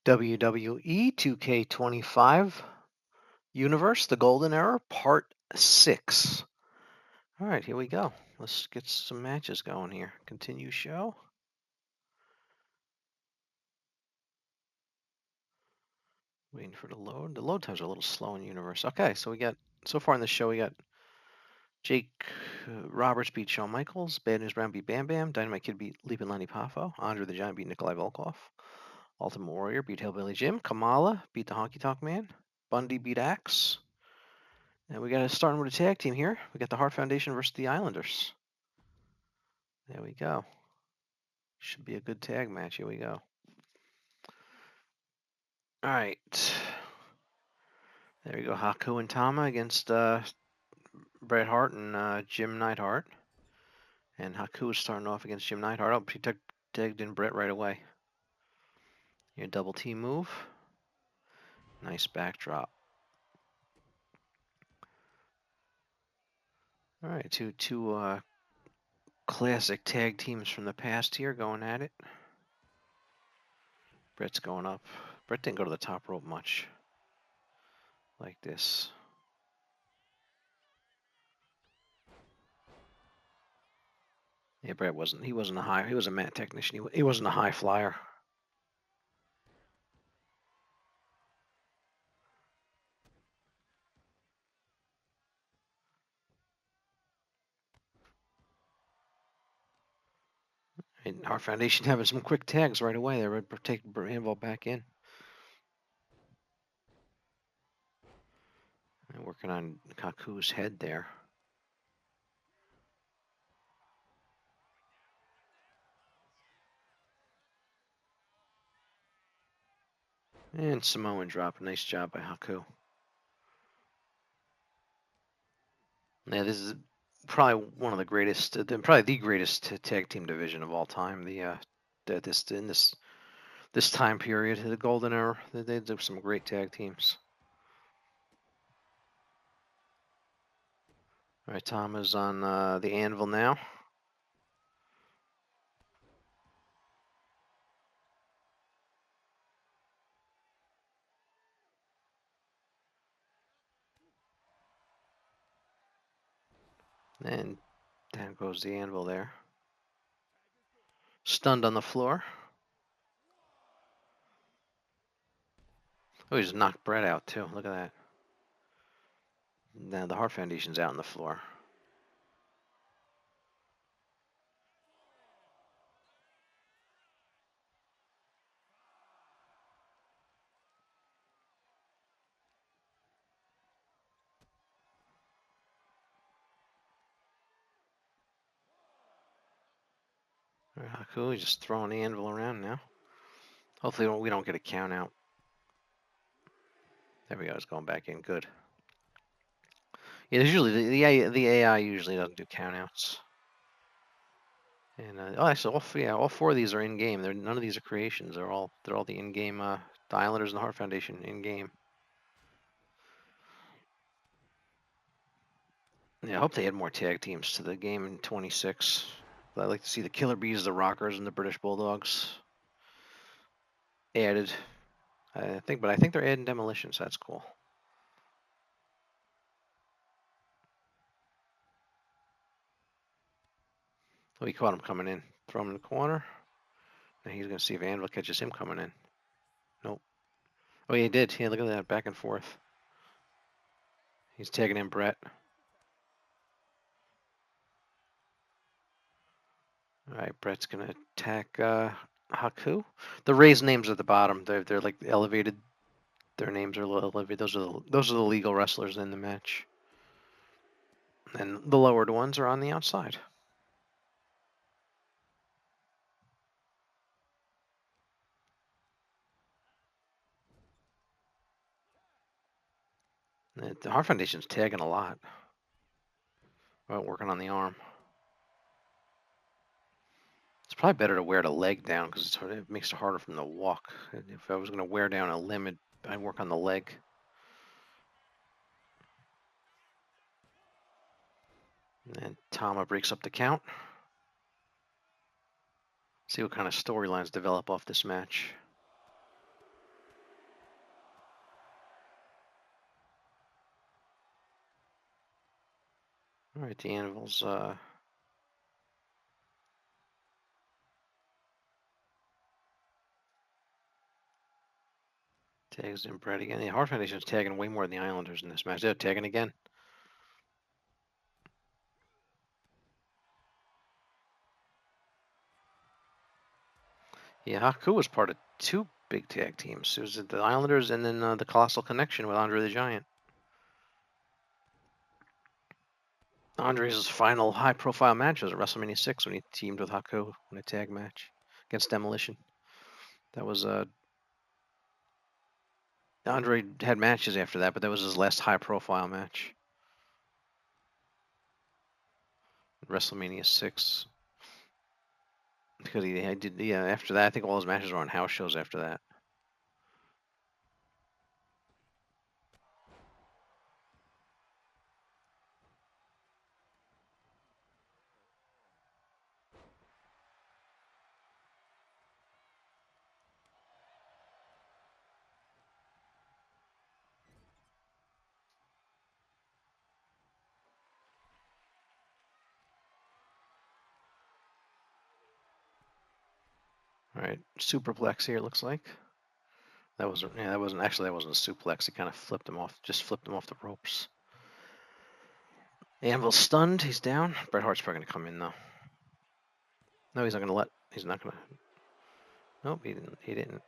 WWE2K25 Universe, The Golden Era, Part 6. All right, here we go. Let's get some matches going here. Continue show. Waiting for the load. The load times are a little slow in Universe. Okay, so so far in the show, we got Jake Roberts beat Shawn Michaels, Bad News Brown beat Bam Bam, Dynamite Kid beat Leapin' Lenny Poffo, Andre the Giant beat Nikolai Volkov, Ultimate Warrior beat Hillbilly Jim, Kamala beat the Honky Tonk Man, Bundy beat Axe. And we got to start with a tag team here. We got the Hart Foundation versus the Islanders. There we go. Should be a good tag match. Here we go. All right. There we go. Haku and Tama against Bret Hart and Jim Neidhart. And Haku is starting off against Jim Neidhart. Oh, he tagged in Bret right away. Your double team move. Nice backdrop. All right, two classic tag teams from the past here going at it. Bret's going up. Bret didn't go to the top rope much like this. Yeah, Bret wasn't. He wasn't he was a mat technician. He wasn't a high flyer. And our foundation having some quick tags right away. They were taking Anvil back in. And working on Kaku's head there. And Samoan drop. Nice job by Haku. Yeah, this is probably one of the greatest, probably the greatest tag team division of all time. This time period, the Golden Era, they did some great tag teams. All right, Tom is on the anvil now. And down goes the anvil there. Stunned on the floor. Oh, he just knocked Bret out too. Look at that. Now the Hart Foundation's out on the floor. All right, Haku, he's just throwing the anvil around now. Hopefully we don't get a count out. There we go. It's going back in. Good. Yeah, there's usually the AI usually doesn't do countouts. And oh, actually, all four of these are in game. None of these are creations. They're all the in game. The Islanders and the Hart Foundation in game. Yeah, I hope they add more tag teams to the game in 26. I'd like to see the Killer Bees, the Rockers, and the British Bulldogs added. I think they're adding Demolition, so that's cool. Oh, he caught him coming in. Throw him in the corner. And he's going to see if Anvil catches him coming in. Nope. Oh, yeah, he did. Yeah, look at that. Back and forth. He's tagging in Bret. All right, Bret's going to attack Haku. The raised names at the bottom. They're like elevated. Their names are a little elevated. Those are the legal wrestlers in the match. And the lowered ones are on the outside. The Hart Foundation's tagging a lot. Working on the arm. It's probably better to wear the leg down because it makes it harder for them to walk. If I was going to wear down a limb, I'd work on the leg. And Tama breaks up the count. See what kind of storylines develop off this match. All right, the Anvil's tags in Brett again. The Hart Foundation's tagging way more than the Islanders in this match. They're tagging again. Yeah, Haku was part of two big tag teams. It was the Islanders and then the Colossal Connection with Andre the Giant. Andre's final high-profile match was at WrestleMania 6 when he teamed with Haku in a tag match against Demolition. That was Andre had matches after that, but that was his last high-profile match. WrestleMania 6. Because he did, yeah, after that, I think all his matches were on house shows after that. All right, superplex here, it looks like. That wasn't, yeah, that wasn't, actually, that wasn't a suplex. He kind of flipped him off, just flipped him off the ropes. Anvil's stunned, he's down. Bret Hart's probably going to come in, though. No, he's not going to let, he's not going to. Nope, he didn't.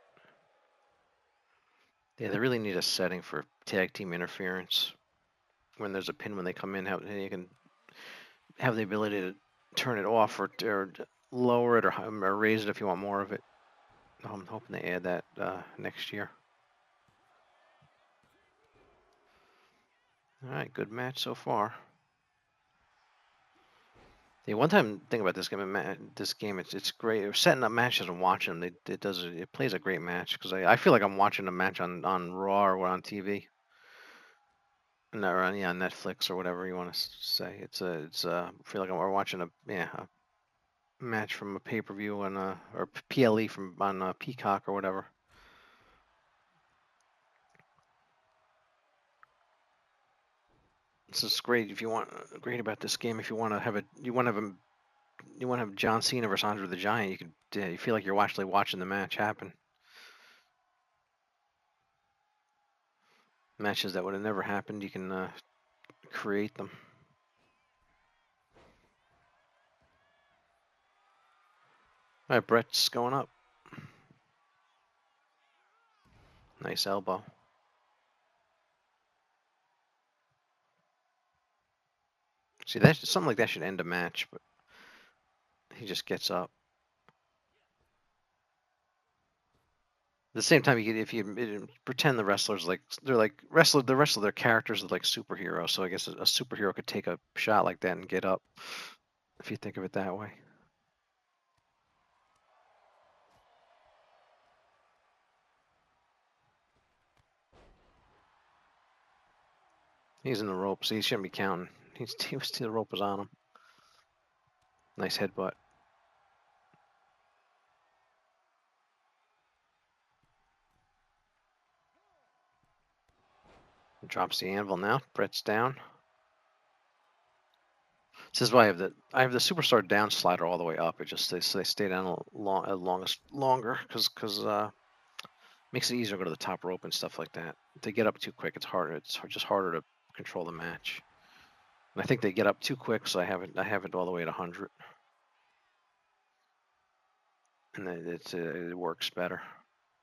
Yeah, they really need a setting for tag team interference. When there's a pin when they come in, you can have the ability to turn it off or lower it or raise it if you want more of it. I'm hoping they add that next year. All right, good match so far. The one time thing about this game, it's great. Setting up matches and watching them, it plays a great match because I feel like I'm watching a match on Raw or on TV. No, on Netflix or whatever you want to say. I feel like we're watching a match from a pay-per-view on or PLE from on Peacock or whatever. This is great if you want. Great about this game if you want to have John Cena versus Andre the Giant. You feel like you're actually watching the match happen. Matches that would have never happened, you can create them. All right, Brett's going up. Nice elbow. See, something like that should end a match, but he just gets up. At the same time, if you pretend the wrestlers the rest of their characters are like superheroes. So I guess a superhero could take a shot like that and get up, if you think of it that way. He's in the ropes, so he shouldn't be counting. The rope was on him. Nice headbutt. Drops the anvil now. Brett's down. This is why I have the superstar down slider all the way up. It just they stay down longer because makes it easier to go to the top rope and stuff like that. If they get up too quick, it's harder. It's just harder to control the match. And I think they get up too quick, so I have it all the way at 100, and it works better.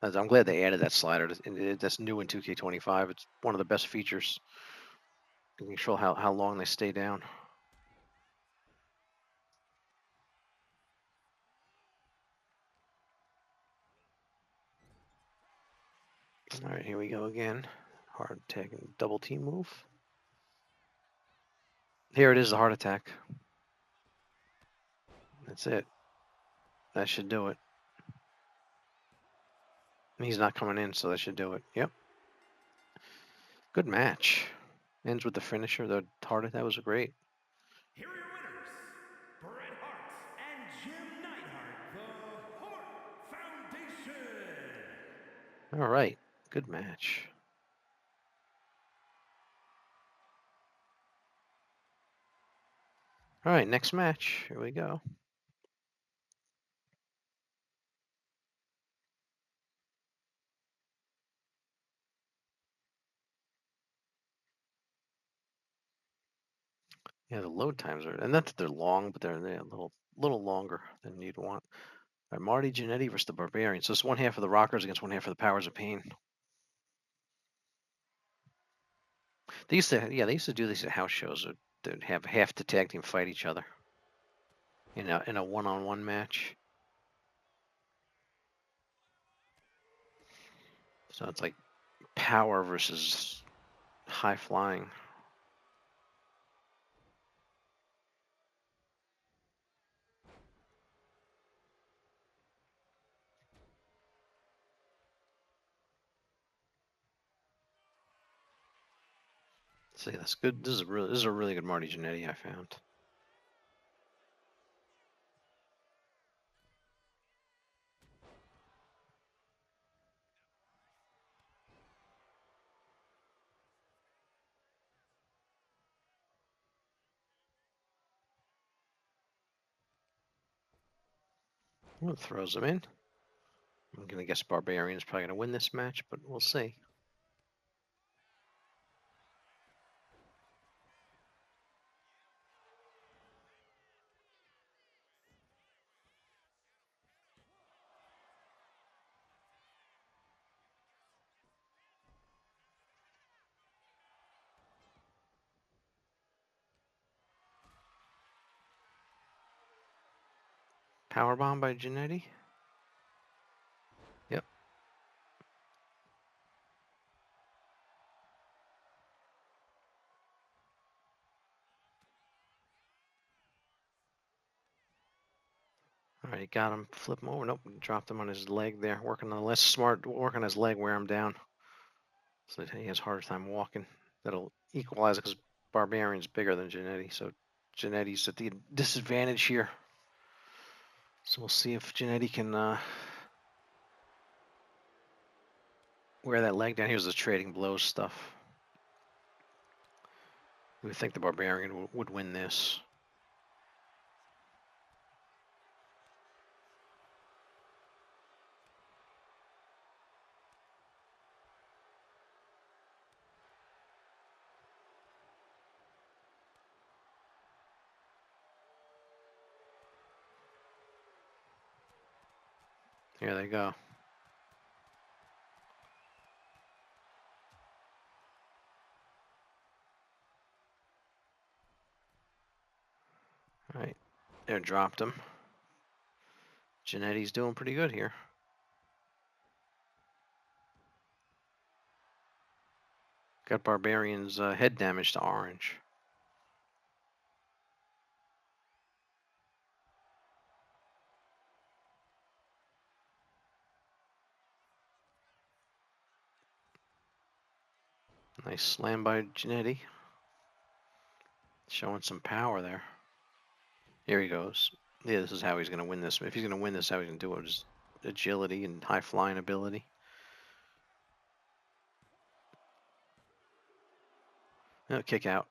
I'm glad they added that slider. That's new in 2K25. It's one of the best features. You can control how long they stay down. All right, here we go again. Hard tag and double team move. Here it is, the heart attack. That's it. That should do it. He's not coming in, so that should do it. Yep. Good match. Ends with the finisher, the heart attack. That was great. Here are your winners, Bret Hart and Jim Neidhart, the Hart Foundation. All right. Good match. All right, next match. Here we go. Yeah, the load times are, and not that they're long, but they're a little longer than you'd want. All right, Marty Jannetty versus the Barbarian. So it's one half of the Rockers against one half of the Powers of Pain. They used to do these at house shows. They'd have half the tag team fight each other in a one-on-one match. So it's like power versus high flying. See, that's good. This is a really good Marty Jannetty I found. Well, throws him in. I'm gonna guess Barbarian's probably gonna win this match, but we'll see. Powerbomb by Jannetty. Yep. All right, got him. Flip him over. Nope, dropped him on his leg there. Working on less smart. Work on his leg, wear him down, so that he has a harder time walking. That'll equalize because Barbarian's bigger than Jannetty, so Jannetty's at the disadvantage here. So we'll see if Jannetty can wear that leg down. Here's the trading blows stuff. We think the Barbarian would win this. Here they go. All right, there, dropped him. Jannetty's doing pretty good here. Got Barbarian's head damage to orange. Nice slam by Jannetty. Showing some power there. Here he goes. Yeah, this is how he's going to win this. If he's going to win this, how he's going to do it is agility and high flying ability. Oh, kick out.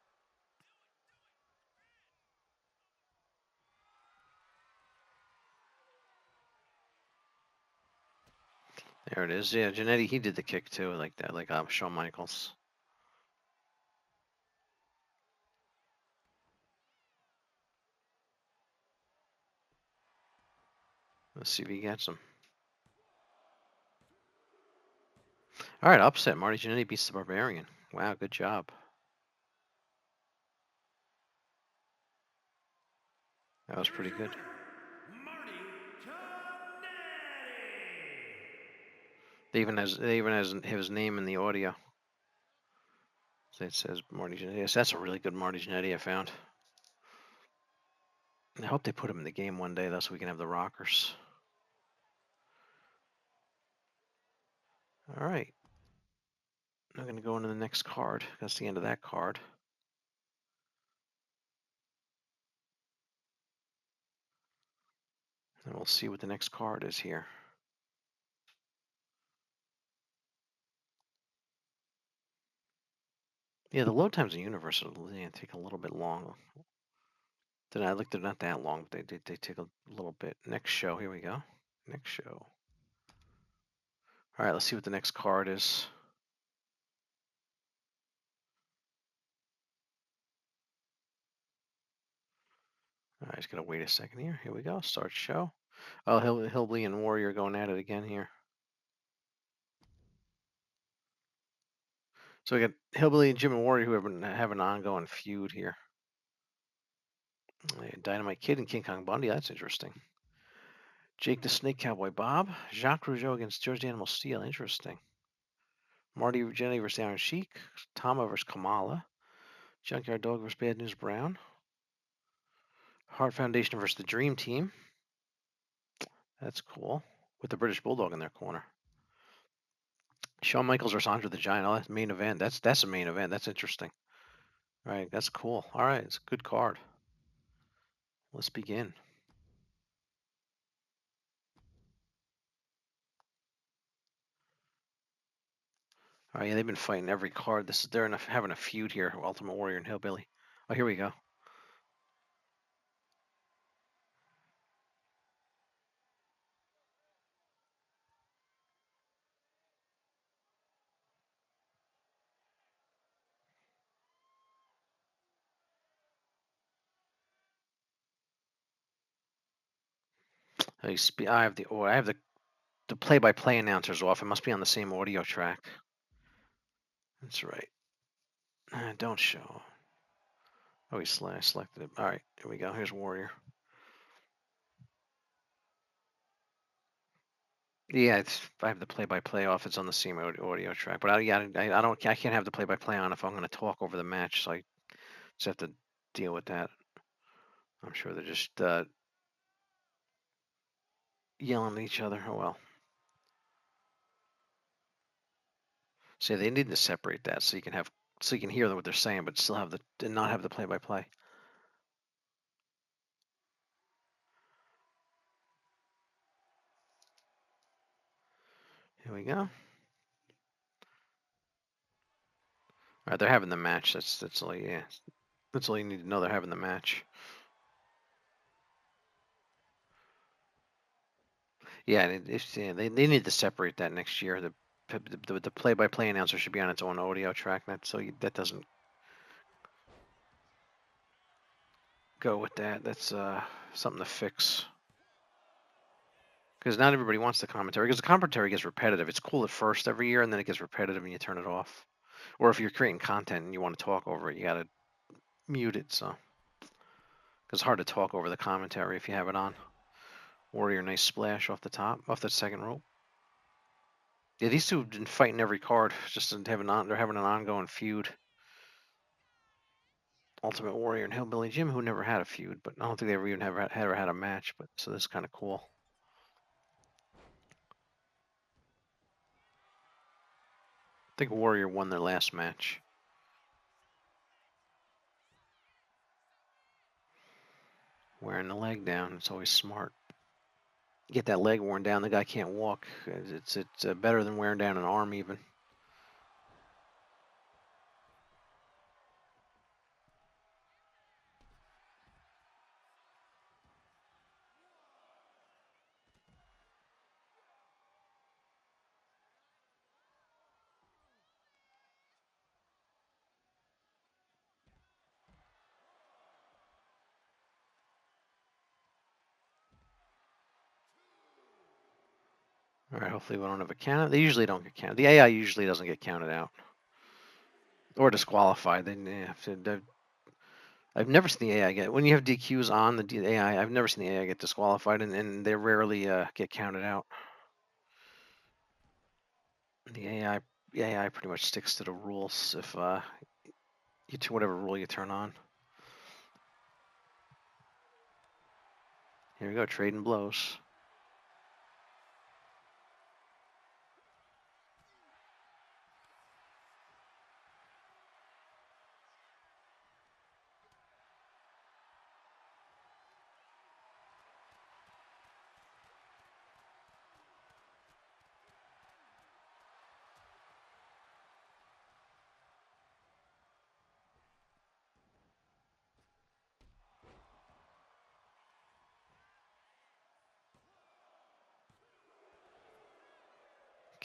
There it is. Yeah, Jannetty, he did the kick too, like that, like Shawn Michaels. Let's see if he gets him. All right, upset. Marty Jannetty beats the Barbarian. Wow, good job. That was Here's pretty your good. winner, Marty Jannetty. They even has his name in the audio. So it says Marty Jannetty. Yes, that's a really good Marty Jannetty I found. I hope they put him in the game one day, so we can have the Rockers. All right. I'm going to go into the next card. That's the end of that card. And we'll see what the next card is here. Yeah, the load times in Universe take a little bit long I looked at not that long, but they take a little bit. Next show, here we go. Next show. All right, let's see what the next card is. All right, just gotta wait a second here. Here we go. Start show. Oh, Hillbilly and Warrior going at it again here. So we got Hillbilly and Jim and Warrior who have an ongoing feud here. Dynamite Kid and King Kong Bundy. That's interesting. Jake the Snake Cowboy Bob. Jacques Rougeau against George the Animal Steel. Interesting. Marty Jannetty versus Iron Sheik. Tama versus Kamala. Junkyard Dog versus Bad News Brown. Hart Foundation versus the Dream Team. That's cool. With the British Bulldog in their corner. Shawn Michaels versus Andre the Giant. Oh, that's main event. That's a main event. That's interesting. All right, that's cool. All right, it's a good card. Let's begin. All right, yeah, they've been fighting every card. They're having a feud here. Ultimate Warrior and Hillbilly. Oh, here we go. I have the play-by-play announcers off. It must be on the same audio track. That's right. Don't show. Oh, I selected it. All right, here we go. Here's Warrior. Yeah, I have the play-by-play off. It's on the same audio track, but I can't have the play-by-play on if I'm going to talk over the match. So I just have to deal with that. I'm sure they're just yelling at each other. Oh well. So they need to separate that so you can hear what they're saying, but still have and not have the play-by-play. Here we go. All right, they're having the match. That's all. Yeah, that's all you need to know. They're having the match. Yeah, they need to separate that next year. The play-by-play announcer should be on its own audio track. That doesn't go with that. That's something to fix. Because not everybody wants the commentary. Because the commentary gets repetitive. It's cool at first every year, and then it gets repetitive, and you turn it off. Or if you're creating content and you want to talk over it, you gotta mute it. So, it's hard to talk over the commentary if you have it on. Warrior, nice splash off the top, off the second rope. Yeah, these two have been fighting every card. They're having an ongoing feud. Ultimate Warrior and Hillbilly Jim, who never had a feud, but I don't think they ever even ever had a match. But so this is kind of cool. I think Warrior won their last match. Wearing the leg down, it's always smart. Get that leg worn down, the guy can't walk. It's better than wearing down an arm even. All right, hopefully we don't have a count. They usually don't get counted. The AI usually doesn't get counted out or disqualified. I've never seen the AI get when you have DQs on the AI. I've never seen the AI get disqualified, and they rarely get counted out. The AI pretty much sticks to the rules if whatever rule you turn on. Here we go, trading blows.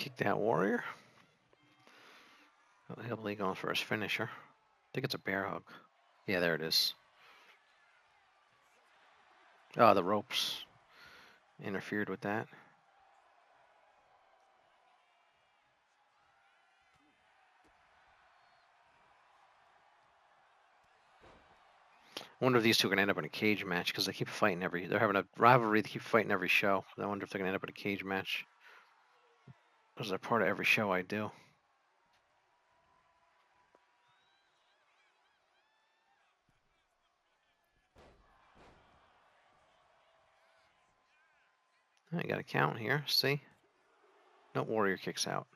Kick that warrior. Hillbilly going for his finisher. I think it's a bear hug. Yeah, there it is. Oh, the ropes interfered with that. I wonder if these two are going to end up in a cage match because they keep fighting every. They're having a rivalry. They keep fighting every show. I wonder if they're going to end up in a cage match. Because they're part of every show I do. I got a count here. See? No, warrior kicks out.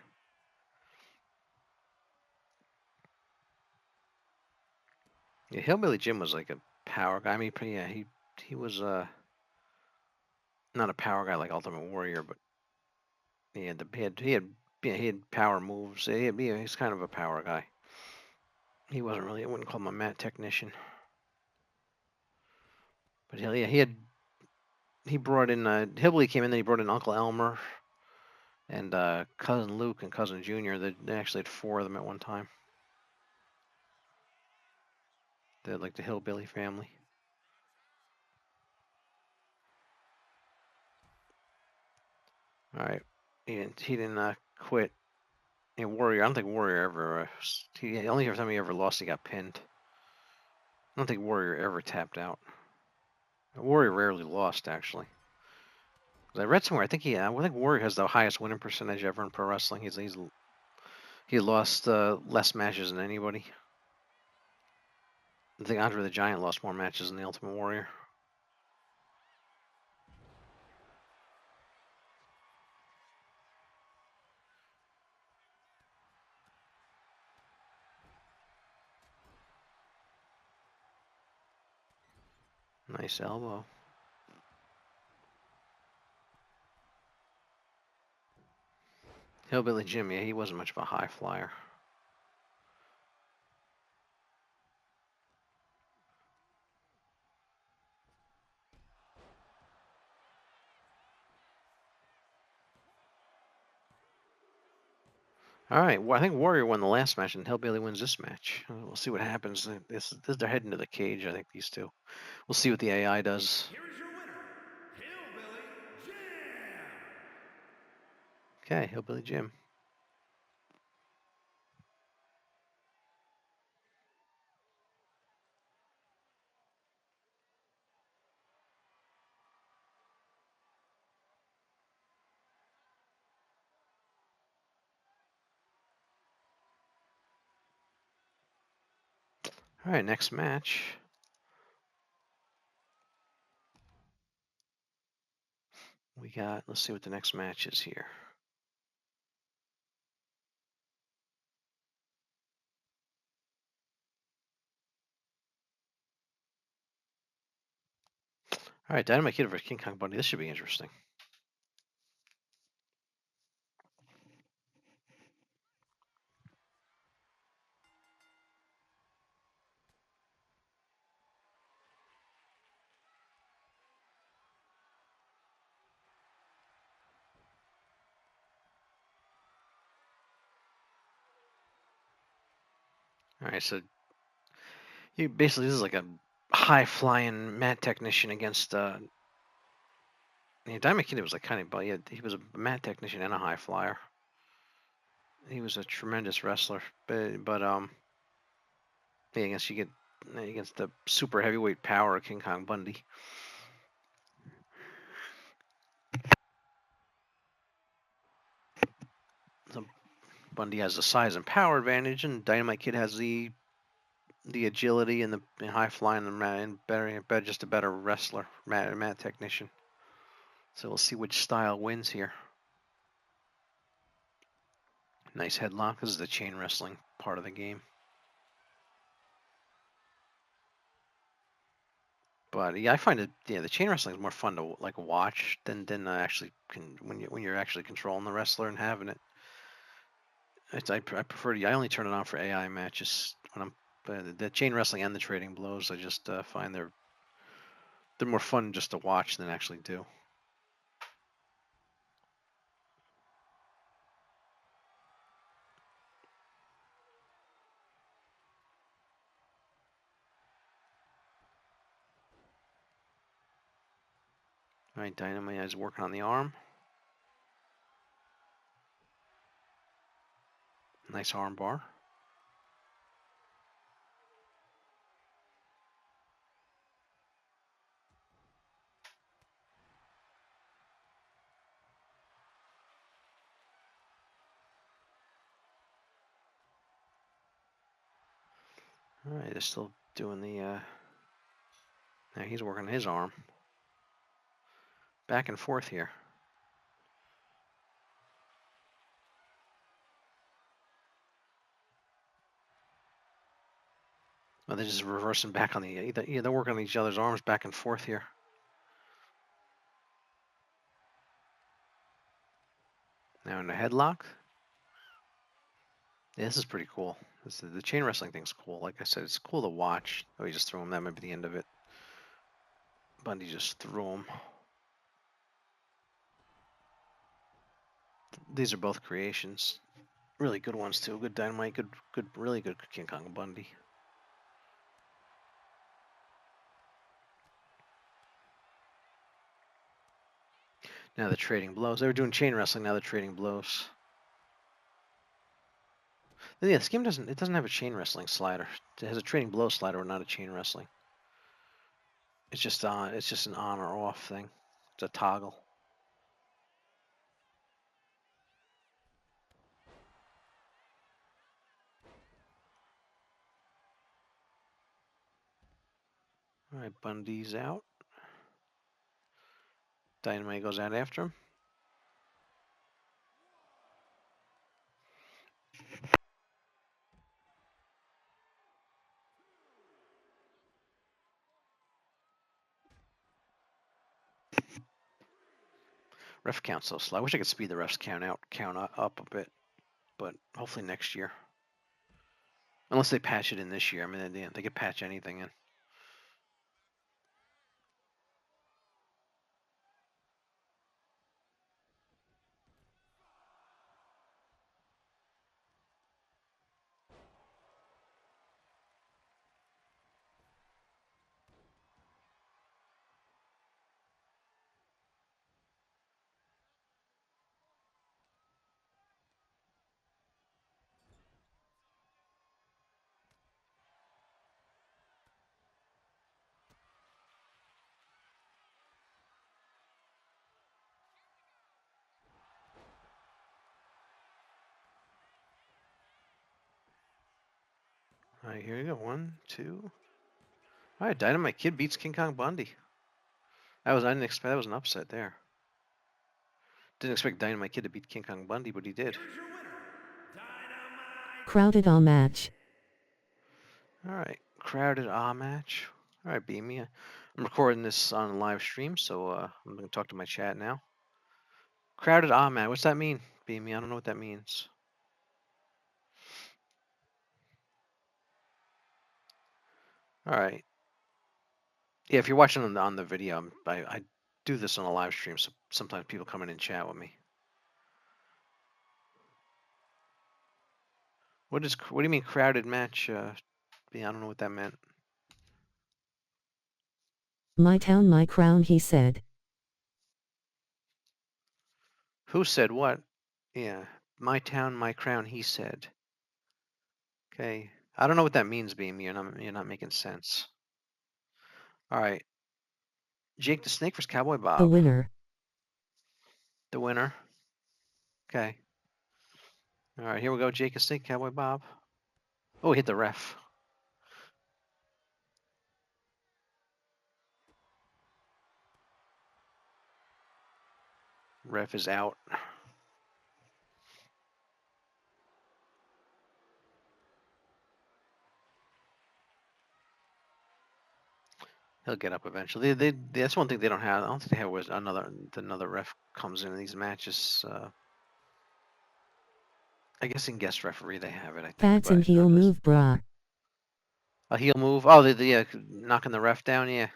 Yeah, Hillbilly Jim was like a power guy. I mean, yeah, he was not a power guy like Ultimate Warrior, but he had power moves. He's kind of a power guy. He wasn't really. I wouldn't call him a mat technician. But he brought in Hillbilly came in. Then he brought in Uncle Elmer and cousin Luke and cousin Junior. They actually had four of them at one time. They had like the Hillbilly family. All right, he didn't quit. Yeah, Warrior. I don't think Warrior ever. The only time he ever lost, he got pinned. I don't think Warrior ever tapped out. Warrior rarely lost, actually. I read somewhere. I think Warrior has the highest winning percentage ever in pro wrestling. He lost less matches than anybody. I think Andre the Giant lost more matches than the Ultimate Warrior. Nice elbow. Hillbilly Jim, yeah, he wasn't much of a high flyer. All right, well, I think Warrior won the last match, and Hillbilly wins this match. We'll see what happens. They're heading to the cage, I think, these two. We'll see what the AI does. Here is your winner, Hillbilly Jim. Okay, Hillbilly Jim. All right, next match. Let's see what the next match is here. All right, Dynamite Kid versus King Kong Bundy. This should be interesting. All right, so this is like a high flying mat technician against Dynamite Kid was like kind of, but he was a mat technician and a high flyer. He was a tremendous wrestler, but yeah, I guess you get against the super heavyweight power of King Kong Bundy. So Bundy has the size and power advantage, and Dynamite Kid has the agility and the high flying and better, just a better wrestler, mat technician. So we'll see which style wins here. Nice headlock. This is the chain wrestling part of the game. But yeah, I find the chain wrestling is more fun to like watch than actually when you're actually controlling the wrestler and having it. I prefer I only turn it on for AI matches when I'm the chain wrestling and the trading blows. I just find they're more fun just to watch than actually do. All right, Dynamite is working on the arm. Nice arm bar. All right, they're still doing the. Now he's working his arm. Back and forth here. Well, they're just reversing back on the. They're working on each other's arms back and forth here. Now in the headlock. Yeah, this is pretty cool. The chain wrestling thing's cool. Like I said, it's cool to watch. Oh, he just threw him. That might be the end of it. Bundy just threw him. These are both creations. Really good ones too. Good Dynamite. Good, really good King Kong Bundy. Now they're trading blows. They were doing chain wrestling. Now they're trading blows. Yeah, this game doesn't have a chain wrestling slider. It has a trading blow slider, or not a chain wrestling. It's just on. It's just an on or off thing. It's a toggle. All right, Bundy's out. Dynamite goes out after him. Ref count's so slow. I wish I could speed the refs count up a bit, but hopefully next year. Unless they patch it in this year. I mean, they could patch anything in. All right, here we go. 1, 2. All right, Dynamite Kid beats King Kong Bundy. I didn't expect that was an upset there. Didn't expect Dynamite Kid to beat King Kong Bundy, but he did. Here's your winner, Dynamite. Crowded all match. All right, crowded match. All right, Beamy. I'm recording this on a live stream, so I'm gonna talk to my chat now. Crowded match. What's that mean, Beamy? I don't know what that means. All right. Yeah, if you're watching on the video, I do this on a live stream, so sometimes people come in and chat with me. What do you mean crowded match? Yeah, I don't know what that meant. My town, my crown, he said. Who said what? Yeah, my town, my crown. He said. Okay, I don't know what that means, Beam. You're not making sense. All right, Jake the Snake versus Cowboy Bob. The winner. The winner. Okay. All right, here we go. Jake the Snake, Cowboy Bob. Oh, he hit the ref. Ref is out. He'll get up eventually. That's one thing they don't have. I don't think they have was another ref comes in these matches. I guess in guest referee they have it. I think. That's an heel move, brah. A heel move. Oh, the knocking the ref down. Yeah.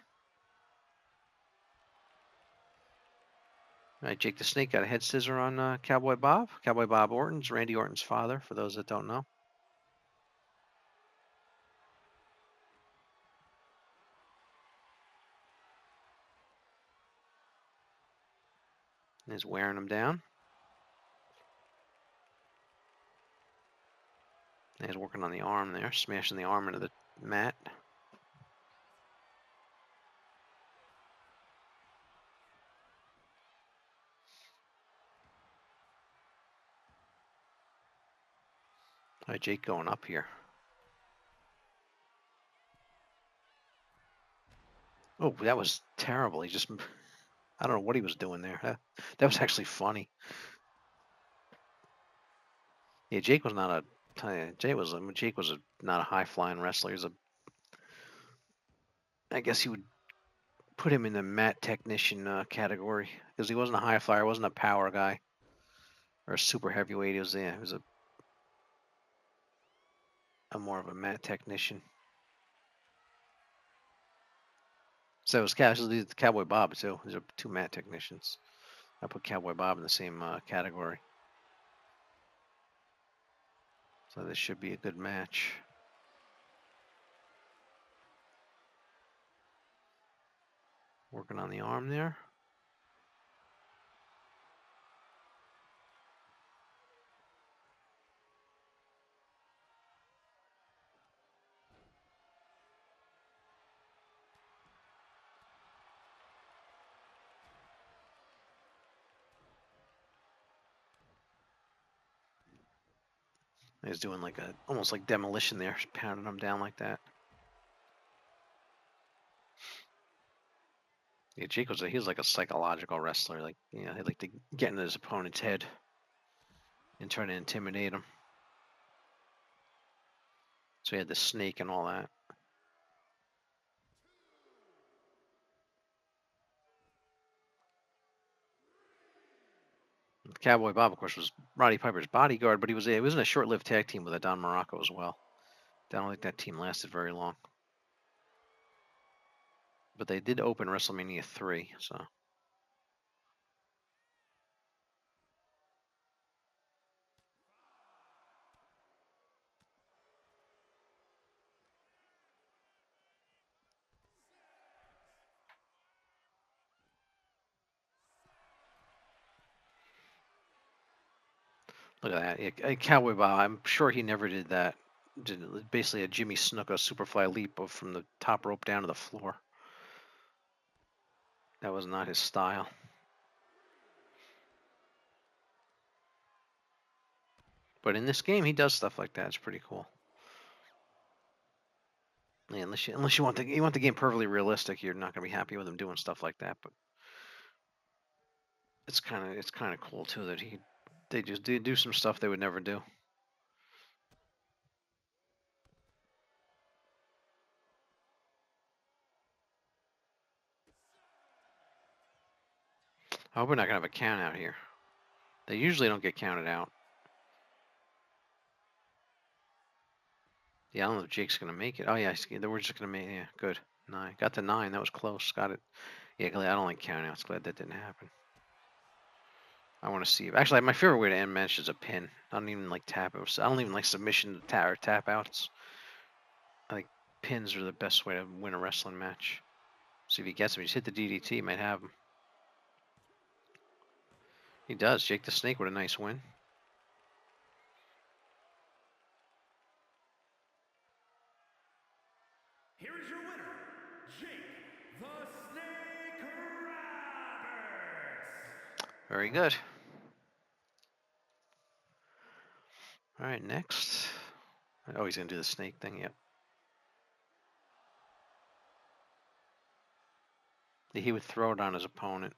All right, Jake the Snake got a head scissor on Cowboy Bob. Cowboy Bob Orton's Randy Orton's father. For those that don't know. He's wearing him down. He's working on the arm there, smashing the arm into the mat. All right, Jake going up here. Oh, that was terrible. He just, I don't know what he was doing there. That was actually funny. Yeah, Jake was not a, Jake was not a high flying wrestler. He's a, I guess you would put him in the mat technician category because he wasn't a high flyer, wasn't a power guy or a super heavyweight. He was a more of a mat technician. So it was Cowboy Bob too. These are two mat technicians. I put Cowboy Bob in the same category. So this should be a good match. Working on the arm there. He's doing like a almost like demolition there, pounding him down like that. Yeah, Jake he was like a psychological wrestler. Like, you know, he'd like to get into his opponent's head and try to intimidate him. So he had the snake and all that. Cowboy Bob, of course, was Roddy Piper's bodyguard, but it was in a short-lived tag team with Don Morocco as well. I don't think that team lasted very long. But they did open WrestleMania 3, so. Look at that. Cowboy Bob, I'm sure he never did that. Did basically a Jimmy Snuka superfly leap from the top rope down to the floor. That was not his style. But in this game, he does stuff like that. It's pretty cool. Yeah, unless you want the game perfectly realistic, you're not gonna be happy with him doing stuff like that. But it's kind of cool too that they just do some stuff they would never do. I hope we're not gonna have a count out here. They usually don't get counted out. Yeah, I don't know if Jake's gonna make it. Oh yeah, we're just gonna make. Yeah, good. 9. Got the 9. That was close. Got it. Yeah, I don't like count outs. Glad that didn't happen. I want to see. Actually, my favorite way to end match is a pin. I don't even like tap outs. I don't even like submission or tap outs. I think pins are the best way to win a wrestling match. See if he gets him. Just hit the DDT. He might have him. He does. Jake the Snake with a nice win. Here is your winner, Jake the Snake Roberts. Very good. All right, next. Oh, he's gonna do the snake thing. Yep. He would throw it on his opponent.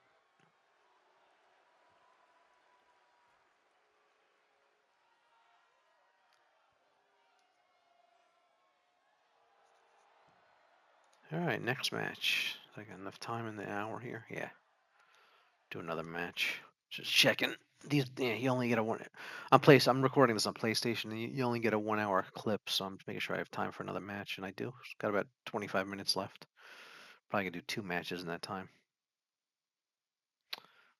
All right, next match. I got enough time in the hour here. Yeah. Do another match. Just checking. You only get a one. I'm recording this on PlayStation. You only get a 1 hour clip, so I'm just making sure I have time for another match, and I do. Got about 25 minutes left. Probably gonna do 2 matches in that time.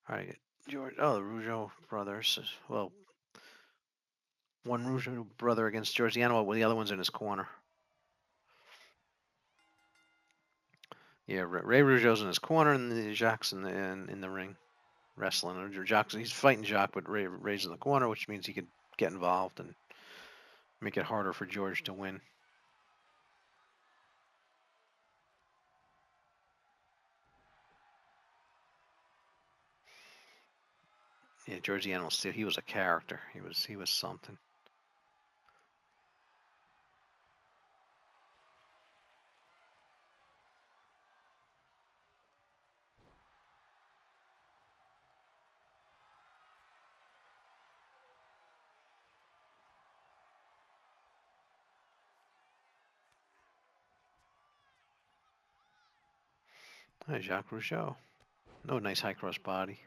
All right, George. Oh, the Rougeau brothers. Well, one Rougeau brother against George the Animal, while the other one's in his corner. Yeah, Ray Rougeau's in his corner, and Jacques in the ring. wrestling. He's fighting Jacques, but Ray's in the corner, which means he could get involved and make it harder for George to win. Yeah, George the Animal Steel. He was a character. He was something. Hi, Jacques Rougeau. No nice high cross body.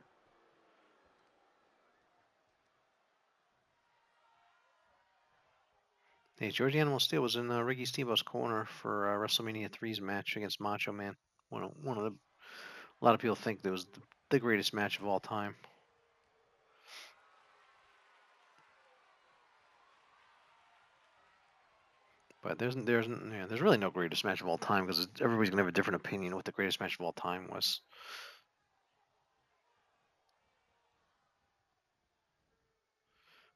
Hey, George the Animal Steel was in Ricky Steamboat's corner for WrestleMania 3's match against Macho Man. One of the a lot of people think that was the greatest match of all time. But there's really no greatest match of all time because everybody's gonna have a different opinion what the greatest match of all time was.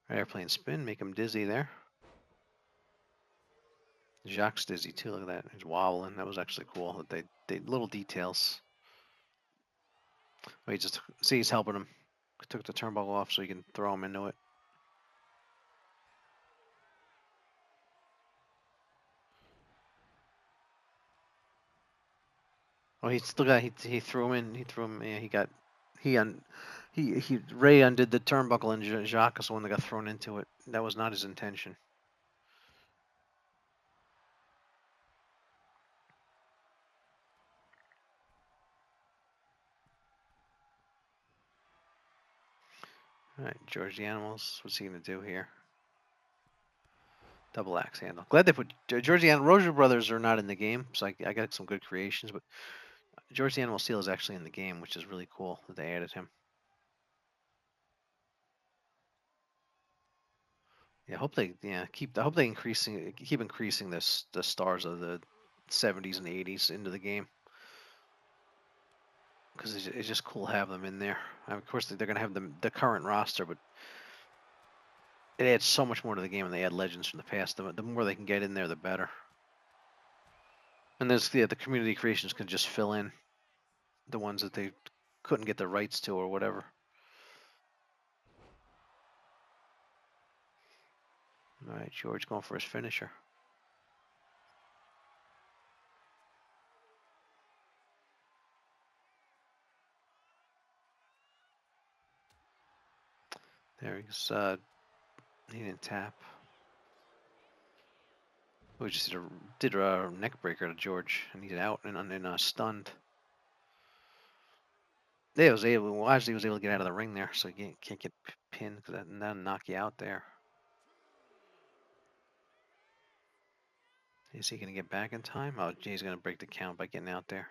Airplane spin, make him dizzy there. Jacques dizzy too. Look at that. He's wobbling. That was actually cool. They little details. Oh, he just see he's helping him. Took the turnbuckle off so he can throw him into it. Oh, he still got he threw him in. He threw him. Yeah, he un he Ray undid the turnbuckle and Jacques is the one that got thrown into it. That was not his intention. All right, George the Animals. What's he gonna do here? Double axe handle. Glad they put George the Roger Brothers are not in the game, so I got some good creations. But George the Animal Steel is actually in the game, which is really cool that they added him. Yeah, I hope they keep increasing the stars of the 70s and 80s into the game because it's just cool to have them in there. Of course, they're gonna have the current roster, but it adds so much more to the game when they add legends from the past. The more they can get in there, the better. And the community creations can just fill in the ones that they couldn't get the rights to or whatever. All right, George going for his finisher. There he's he didn't tap. We just did a neck breaker to George, and he's out and stunned. Yeah, Lashley was able to get out of the ring there, so you can't get pinned because that'll knock you out there. Is he gonna get back in time? Oh, he's gonna break the count by getting out there.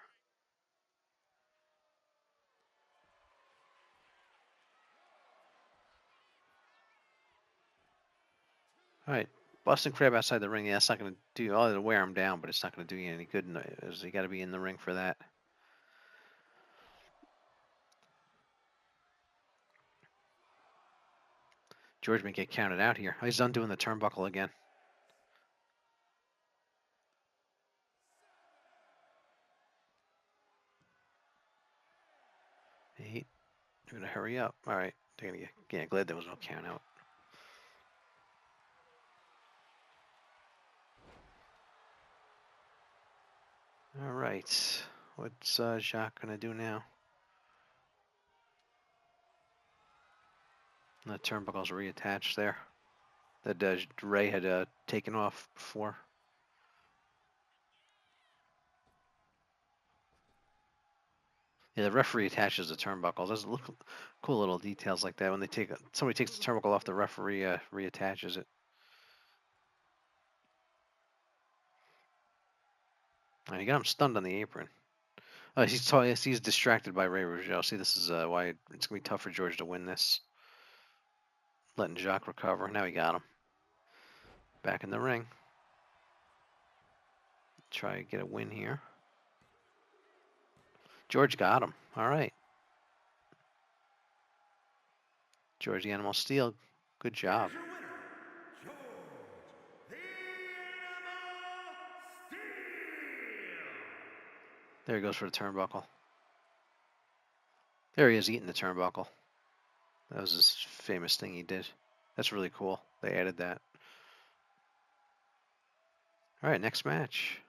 All right, Boston Crab outside the ring. Yeah, that's not gonna do. Oh, it'll wear him down, but it's not gonna do you any good. As you got to be in the ring for that. George may get counted out here. Oh, he's undoing the turnbuckle again. 8. They're gonna hurry up. All right, they're gonna get. Glad there was no count out. All right, what's Jacques gonna do now? The turnbuckle's reattached there. That Ray had taken off before. Yeah, the referee attaches the turnbuckle. There's cool little details like that when somebody takes the turnbuckle off, the referee reattaches it. And he got him stunned on the apron. He's distracted by Ray Rougeau. See, this is why it's gonna be tough for George to win this. Letting Jacques recover. Now he got him. Back in the ring. Try to get a win here. George got him. All right. George the Animal Steel. Good job. Here's your winner, George the Animal Steel. There he goes for the turnbuckle. There he is eating the turnbuckle. That was his famous thing he did. That's really cool. They added that. All right, next match.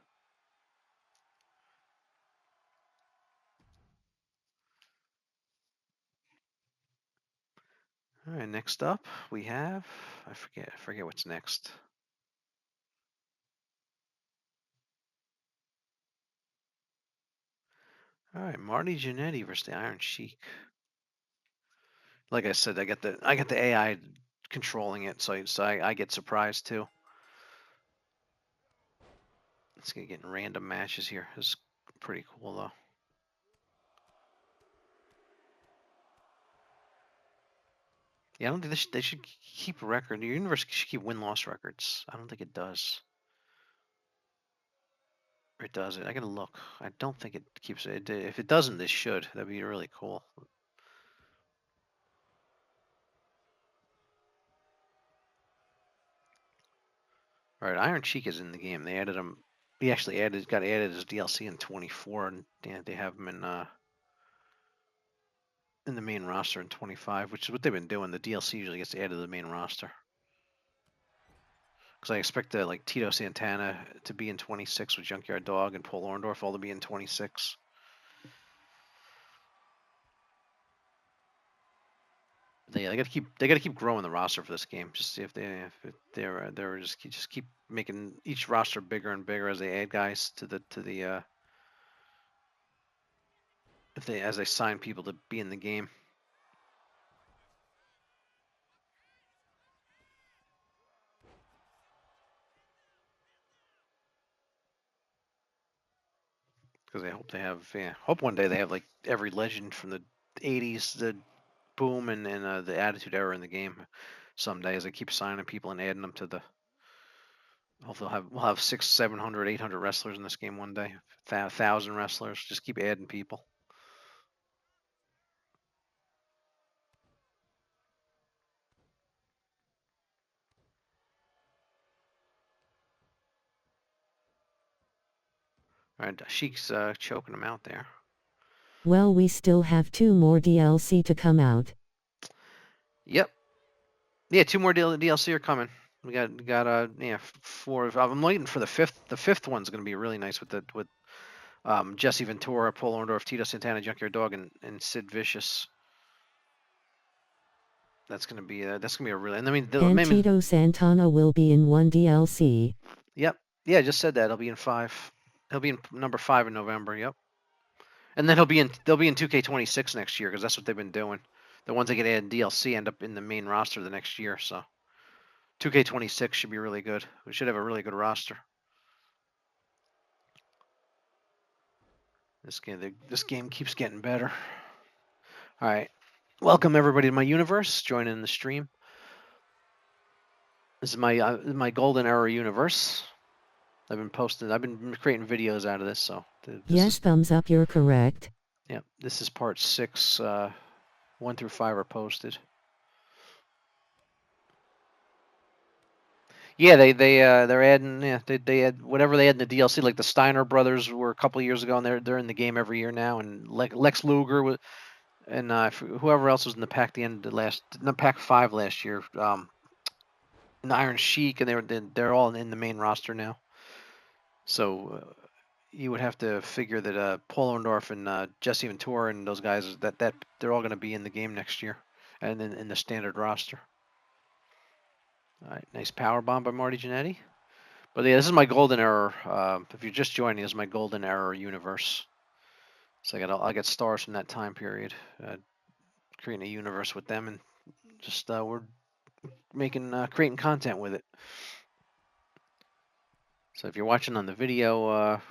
All right, next up we have I forget what's next. All right, Marty Jannetty versus the Iron Sheik. Like I said, I got the AI controlling it, so I get surprised too. It's gonna get random matches here. It's pretty cool though. Yeah, I don't think they should keep a record. Your universe should keep win-loss records. I don't think it does. Or it does it. I gotta look. I don't think it keeps it. If it doesn't, this should. That'd be really cool. All right, Iron Sheik is in the game. They added him. He actually got added as DLC in 24, and they have him in the main roster in 25, which is what they've been doing. The DLC usually gets added to the main roster. Because I expect like Tito Santana to be in 26 with Junkyard Dog and Paul Orndorff all to be in 26. They gotta keep growing the roster for this game. Just see if they're just keep making each roster bigger and bigger as they add guys to the as they sign people to be in the game. Because hope one day they have like every legend from the 80s, the Boom and the Attitude Era in the game. Some days they keep signing people and adding them to the. Hopefully we'll have 600, 700, 800 wrestlers in this game one day. 1,000 wrestlers. Just keep adding people. All right, Sheik's choking him out there. Well, we still have 2 more DLC to come out. Yep. Yeah, 2 more DLC are coming. We got 4. I'm waiting for the fifth. The fifth one's going to be really nice with Jesse Ventura, Paul Orndorff, Tito Santana, Junkyard Dog, and Sid Vicious. That's gonna be a really. And I mean, And Tito Santana will be in 1 DLC. Yep. Yeah, I just said that. He'll be in 5. He'll be in number 5 in November. Yep. And then they'll be in 2K26 next year because that's what they've been doing. The ones that get added in DLC end up in the main roster the next year. So 2K26 should be really good. We should have a really good roster. This game keeps getting better. All right. Welcome everybody to my universe. Joining the stream. This is my golden era universe. I've been creating videos out of this. So Yes, thumbs up, you're correct. Yeah, this is part 6. 1 through 5 are posted. Yeah, they're adding. Yeah, they add whatever they had in the DLC. Like the Steiner brothers were a couple of years ago, and they're in the game every year now. And Lex Luger was, and whoever else was in the pack pack 5 last year. And Iron Sheik, and they're all in the main roster now. So you would have to figure that Paul Orndorff and Jesse Ventura and those guys that they're all going to be in the game next year, and then in the standard roster. All right, nice power bomb by Marty Jannetty. But yeah, this is my golden era. If you're just joining, this is my golden era universe. So I got stars from that time period, creating a universe with them, and just we're creating content with it. So if you're watching on the video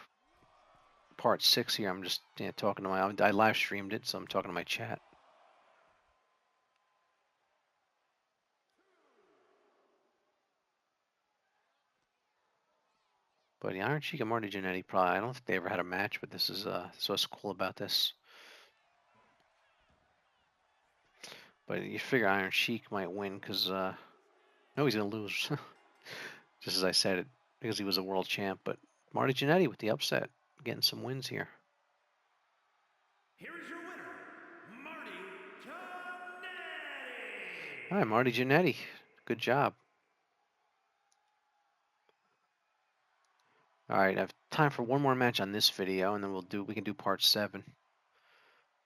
part 6 here, I'm just talking to I live streamed it, so I'm talking to my chat. But the Iron Sheik and Marty Jannetty probably I don't think they ever had a match, but this is what's cool about this. But you figure Iron Sheik might win because no, he's gonna lose. Just as I said it, because he was a world champ. But Marty Jannetty with the upset, getting some wins here. Here is your winner, Marty Jannetty. All right, Marty Jannetty, good job. All right, I have time for one more match on this video, and then we can do part 7.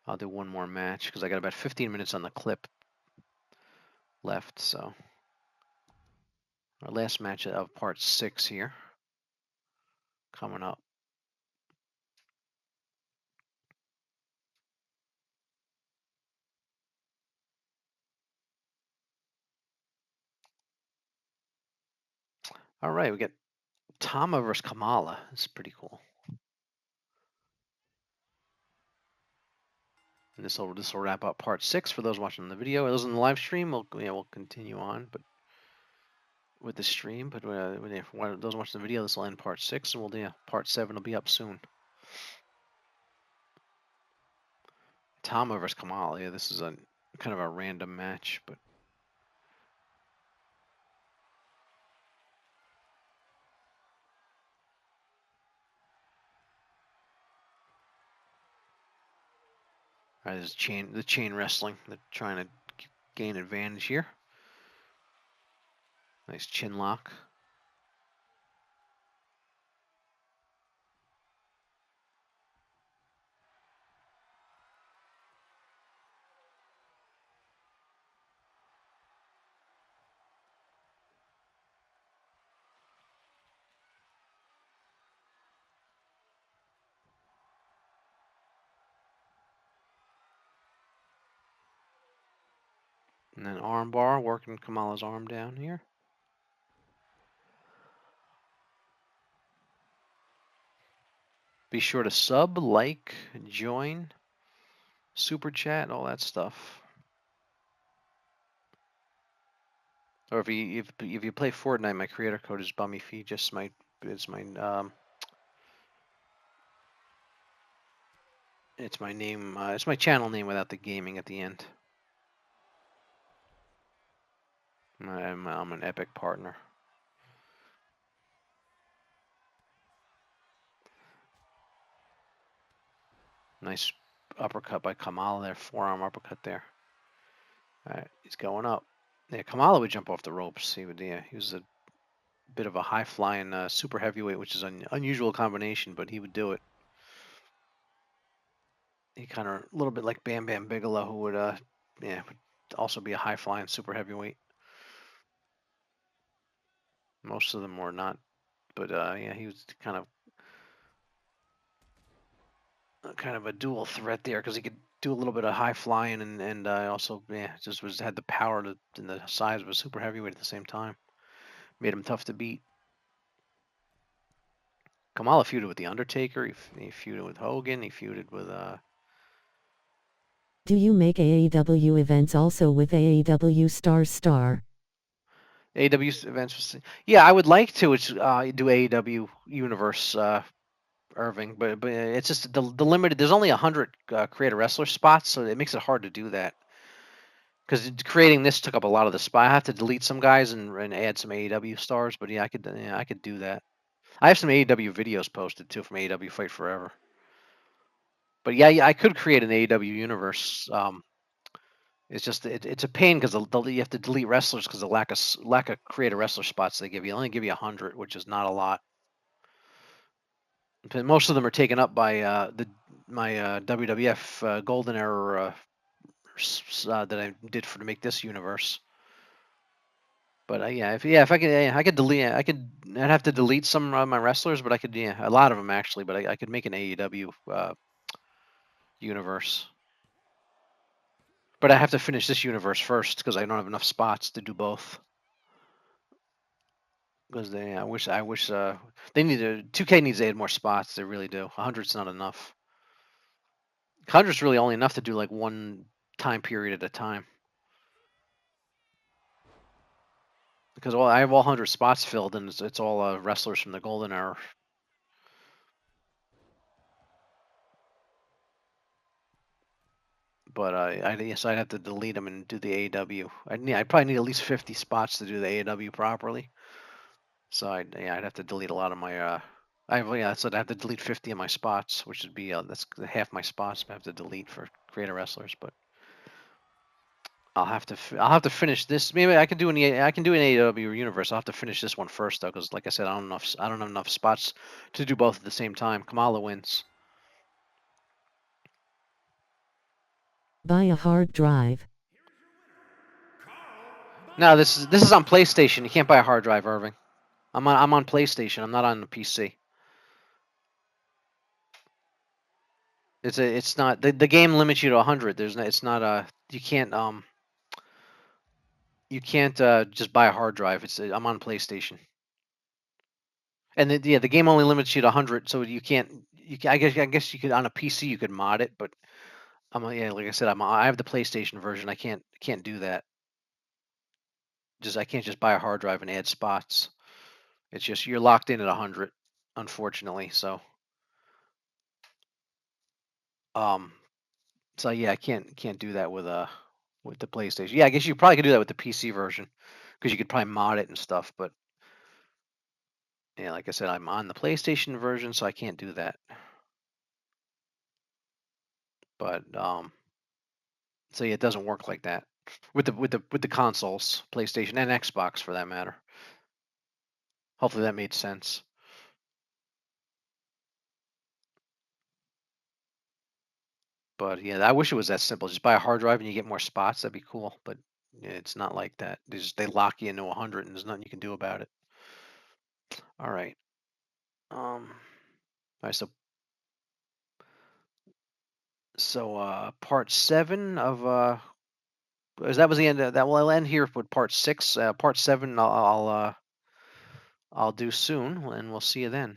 I'll do one more match because I got about 15 minutes on the clip left. So our last match of part 6 here coming up. All right, we got Tama versus Kamala. This is pretty cool. And this will wrap up part 6 for those watching the video. Those in the live stream, we'll continue on, but with the stream. But for those watching the video, this will end part 6, and part 7 will be up soon. Tama versus Kamala. Yeah, this is a kind of a random match, but there's the chain wrestling. They're trying to gain advantage here. Nice chin lock. And then arm bar, working Kamala's arm down here. Be sure to sub, like, join, super chat, all that stuff. Or if you play Fortnite, my creator code is BUMMYFEEGIS. It's my name. It's my channel name without the gaming at the end. I'm an epic partner. Nice uppercut by Kamala there, forearm uppercut there. All right, he's going up. Yeah, Kamala would jump off the ropes. He was a bit of a high flying super heavyweight, which is an unusual combination, but he would do it. He kind of a little bit like Bam Bam Bigelow, who would also be a high flying super heavyweight. Most of them were not, but yeah, he was kind of a dual threat there because he could do a little bit of high flying and also just had the power and the size of a super heavyweight at the same time. Made him tough to beat. Kamala feuded with the Undertaker. He feuded with Hogan. He feuded with Do you make AEW events also with AEW Star? AEW events. Yeah, I would like to do AEW Universe Irving, but it's just the limited. There's only 100 creator wrestler spots, so it makes it hard to do that. Because creating this took up a lot of the spot. I have to delete some guys and add some AEW stars, but yeah, I could do that. I have some AEW videos posted too from AEW Fight Forever. But yeah, I could create an AEW universe. It's just it's a pain because you have to delete wrestlers because the lack of creator wrestler spots they give you. They only give you 100, which is not a lot. But most of them are taken up by my WWF Golden Era that I did to make this universe. But yeah, if I could delete, I'd have to delete some of my wrestlers, but I could a lot of them actually. But I could make an AEW universe. But I have to finish this universe first because I don't have enough spots to do both. Because I wish they need 2K needs to add more spots. They really do. 100's not enough. 100's really only enough to do like one time period at a time. Because I have all 100 spots filled, and it's all wrestlers from the Golden Era. But yes, I'd have to delete them and do the AEW. I'd probably need at least 50 spots to do the AEW properly. So I'd have to delete a lot of my so I'd have to delete 50 of my spots, which would be that's half my spots I have to delete for creator wrestlers. But I'll have to finish this. Maybe I can do an AEW universe. I'll have to finish this one first though, because like I said, I don't have enough spots to do both at the same time. Kamala wins. Buy a hard drive. No, this is on PlayStation. You can't buy a hard drive, Irving. I'm on PlayStation. I'm not on the PC. It's not the game limits you to 100. There's no, it's not you can't just buy a hard drive. I'm on PlayStation. And the game only limits you to 100, so you can't. I guess you could on a PC you could mod it, but like I said, I have the PlayStation version. I can't do that. I can't just buy a hard drive and add spots. It's just you're locked in at 100, unfortunately. Um, so yeah, I can't do that with the PlayStation. Yeah, I guess you probably could do that with the PC version because you could probably mod it and stuff. But yeah, like I said, I'm on the PlayStation version, so I can't do that. But so yeah, it doesn't work like that with the consoles, PlayStation and Xbox for that matter. Hopefully that made sense. But yeah, I wish it was that simple. Just buy a hard drive and you get more spots. That'd be cool. But yeah, it's not like that. They lock you into 100 and there's nothing you can do about it. All right. All right. Part 7 of as that was the end. That will end here with part 6. Part 7 I'll do soon, and we'll see you then.